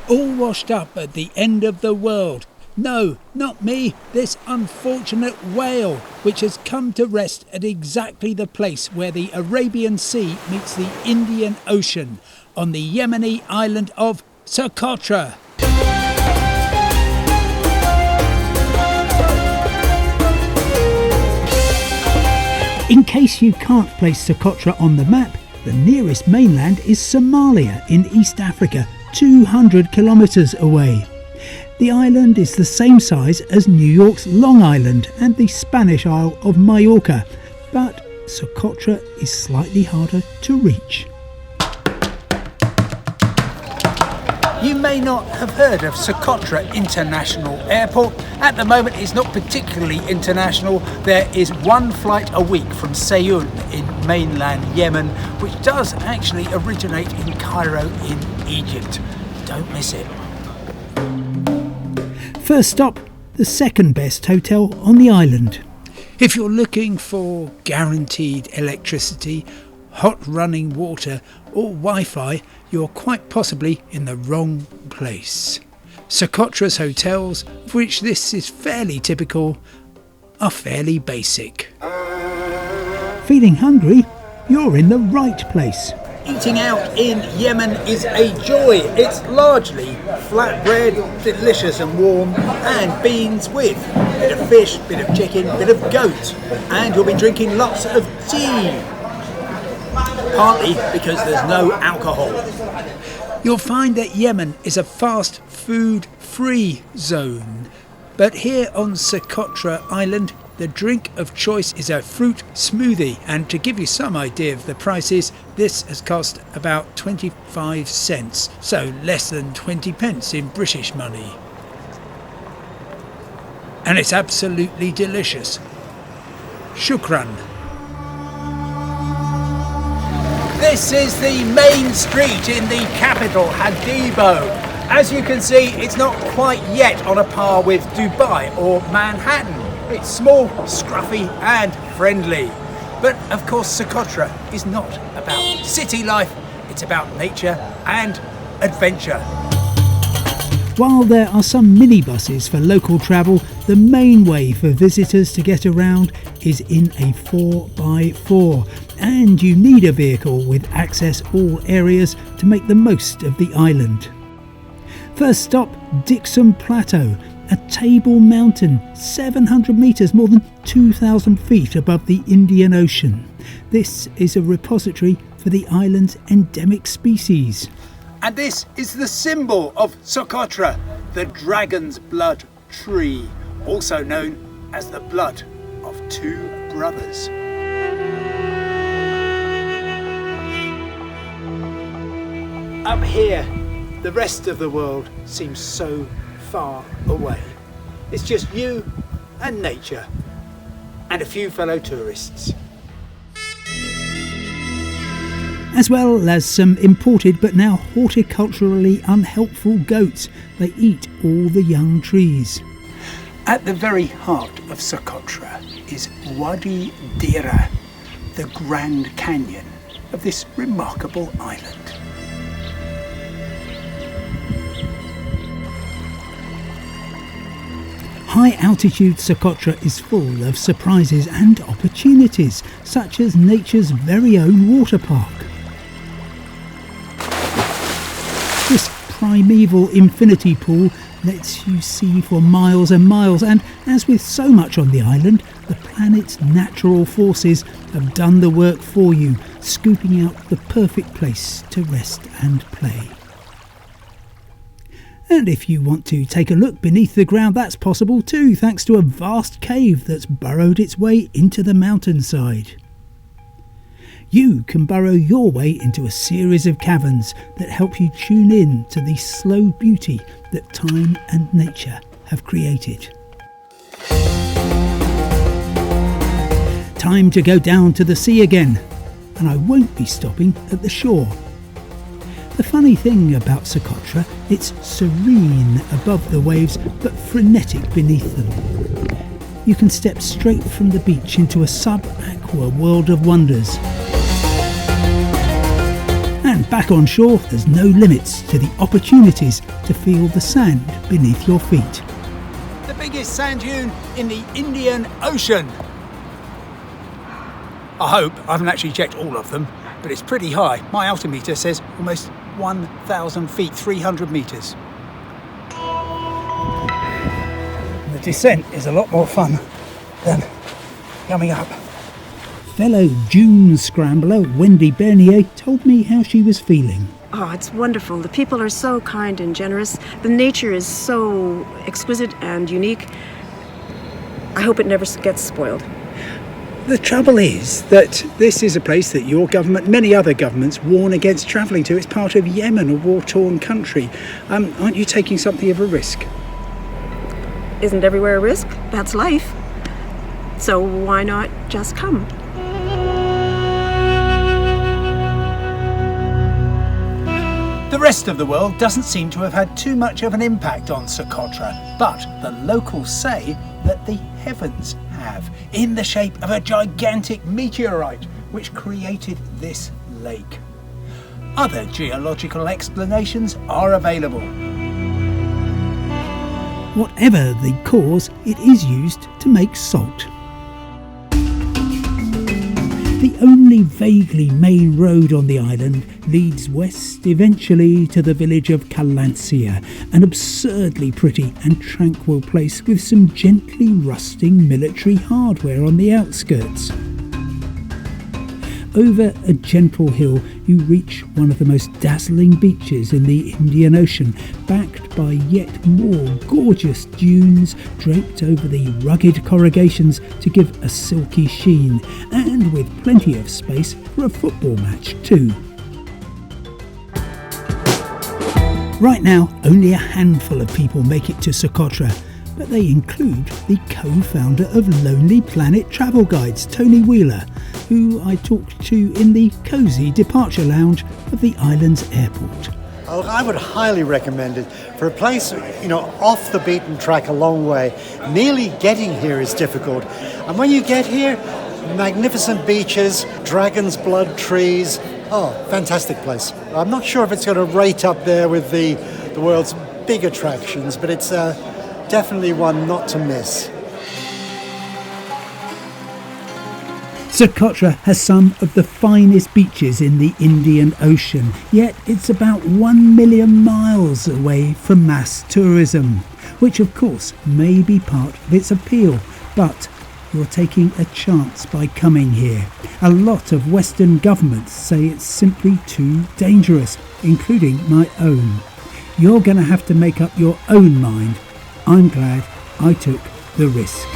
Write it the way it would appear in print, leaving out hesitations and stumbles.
all washed up at the end of the world. No, not me, this unfortunate whale, which has come to rest at exactly the place where the Arabian Sea meets the Indian Ocean, on the Yemeni island of Socotra. In case you can't place Socotra on the map, the nearest mainland is Somalia in East Africa, 200 kilometres away. The island is the same size as New York's Long Island and the Spanish Isle of Majorca, but Socotra is slightly harder to reach. You may not have heard of Socotra International Airport. At the moment it's not particularly international. There is one flight a week from Seyoun in mainland Yemen, which does actually originate in Cairo in Egypt. Don't miss it. First stop, the second best hotel on the island. If you're looking for guaranteed electricity, hot running water or Wi-Fi, you're quite possibly in the wrong place. Socotra's hotels, of which this is fairly typical, are fairly basic. Feeling hungry? You're in the right place. Eating out in Yemen is a joy. It's largely flatbread, delicious and warm, and beans with a bit of fish, bit of chicken, bit of goat. And you'll be drinking lots of tea. Partly because there's no alcohol. You'll find that Yemen is a fast food free zone. But here on Socotra Island, the drink of choice is a fruit smoothie, and to give you some idea of the prices, this has cost about 25 cents, so less than 20 pence in British money. And it's absolutely delicious. Shukran. This is the main street in the capital, Hadibo. As you can see, it's not quite yet on a par with Dubai or Manhattan. It's small, scruffy and friendly. But of course Socotra is not about city life, it's about nature and adventure. While there are some minibuses for local travel, the main way for visitors to get around is in a 4x4, and you need a vehicle with access all areas to make the most of the island. First stop, Dixon Plateau, a table mountain 700 metres, more than 2,000 feet above the Indian Ocean. This is a repository for the island's endemic species. And this is the symbol of Socotra, the dragon's blood tree, also known as the blood of two brothers. Up here, the rest of the world seems so far away. It's just you and nature and a few fellow tourists. As well as some imported but now horticulturally unhelpful goats. They eat all the young trees. At the very heart of Socotra is Wadi Dira, the Grand Canyon of this remarkable island. High-altitude Socotra is full of surprises and opportunities, such as nature's very own water park. This primeval infinity pool lets you see for miles and miles, and as with so much on the island, the planet's natural forces have done the work for you, scooping out the perfect place to rest and play. And if you want to take a look beneath the ground, that's possible too, thanks to a vast cave that's burrowed its way into the mountainside. You can burrow your way into a series of caverns that help you tune in to the slow beauty that time and nature have created. Time to go down to the sea again, and I won't be stopping at the shore. The funny thing about Socotra, it's serene above the waves but frenetic beneath them. You can step straight from the beach into a sub-aqua world of wonders. And back on shore, there's no limits to the opportunities to feel the sand beneath your feet. The biggest sand dune in the Indian Ocean. I hope. I haven't actually checked all of them, but it's pretty high. My altimeter says almost 1,000 feet, 300 metres. The descent is a lot more fun than coming up. Fellow dune scrambler Wendy Bernier told me how she was feeling. Oh, it's wonderful. The people are so kind and generous. The nature is so exquisite and unique. I hope it never gets spoiled. The trouble is that this is a place that your government, many other governments, warn against travelling to. It's part of Yemen, a war-torn country. Aren't you taking something of a risk? Isn't everywhere a risk? That's life. So why not just come? The rest of the world doesn't seem to have had too much of an impact on Socotra, but the locals say that the heavens have, in the shape of a gigantic meteorite which created this lake. Other geological explanations are available. Whatever the cause, it is used to make salt. The only vaguely main road on the island leads west eventually to the village of Calancia, an absurdly pretty and tranquil place with some gently rusting military hardware on the outskirts. Over a gentle hill you reach one of the most dazzling beaches in the Indian Ocean, backed by yet more gorgeous dunes draped over the rugged corrugations to give a silky sheen, and with plenty of space for a football match too. Right now, only a handful of people make it to Socotra, but they include the co-founder of Lonely Planet Travel Guides, Tony Wheeler, who I talked to in the cosy departure lounge of the island's airport. Oh, I would highly recommend it. For a place, off the beaten track a long way, merely getting here is difficult. And when you get here, magnificent beaches, dragon's blood trees. Oh, fantastic place. I'm not sure if it's going to rate up there with the world's big attractions, but it's definitely one not to miss. Socotra has some of the finest beaches in the Indian Ocean, yet it's about 1 million miles away from mass tourism, which of course may be part of its appeal, but you're taking a chance by coming here. A lot of Western governments say it's simply too dangerous, including my own. You're going to have to make up your own mind. I'm glad I took the risk.